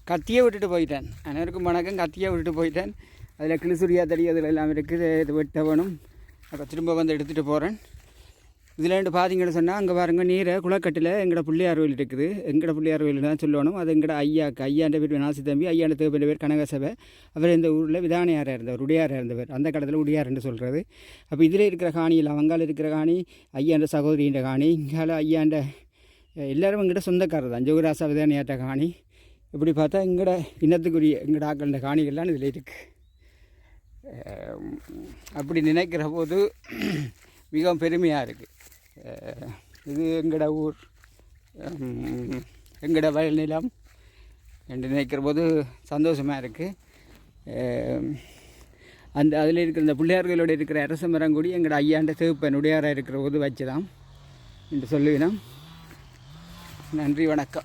கத்தியை விட்டுட்டு போயிட்டேன். அனைவருக்கும் வணக்கம். கத்தியை விட்டுட்டு போயிட்டேன். அதில் கிளிசுரியா தடி அதில் எல்லாம் இருக்குது. இது வெட்ட வேணும். அப்போ திரும்ப வந்து எடுத்துகிட்டு போகிறேன். இதில் பார்த்தீங்கன்னு சொன்னால் அங்கே பாருங்க நீரை குளக்கட்டில் எங்களோட பிள்ளையார் கோயில் இருக்குது. எங்களோட பிள்ளையார் கோயில் தான் சொல்லணும். அது எங்களோட ஐயாண்ட பேர் நாசி தம்பி, ஐயாண்ட தேவையான பேர் கனகசபை. அவர் இந்த ஊரில் விதானியாராக இருந்தவர், உடையாராக இருந்தவர். அந்த கடத்தில் உடையார்ன்னு சொல்கிறது. அப்போ இதில் இருக்கிற காணியில் அவங்கால இருக்கிற காணி ஐயாண்ட சகோதரின்ற காணி, இங்கால ஐயாண்ட எல்லோரும் எங்கிட்ட சொந்தக்காரர் தான். ஜோகராசா விதானியாட்ட காணி. இப்படி பார்த்தா எங்களோட இனத்துக்குரிய எங்களோட ஆக்கள காணிகள்லாம் இதில் இருக்குது. அப்படி நினைக்கிற போது மிகவும் பெருமையாக இருக்குது. இது எங்களோட ஊர், எங்களோட வயல் நிலம் என்று நினைக்கிற போது சந்தோஷமாக இருக்குது. அந்த அதில் இருக்கிற இந்த பிள்ளையார்களோடு இருக்கிற அரச மரம் கூடி எங்களோட ஐயாண்ட தேப்பன் உடையாராக இருக்கிற போது வச்சுதான் என்று சொல்லுவினோம். நன்றி, வணக்கம்.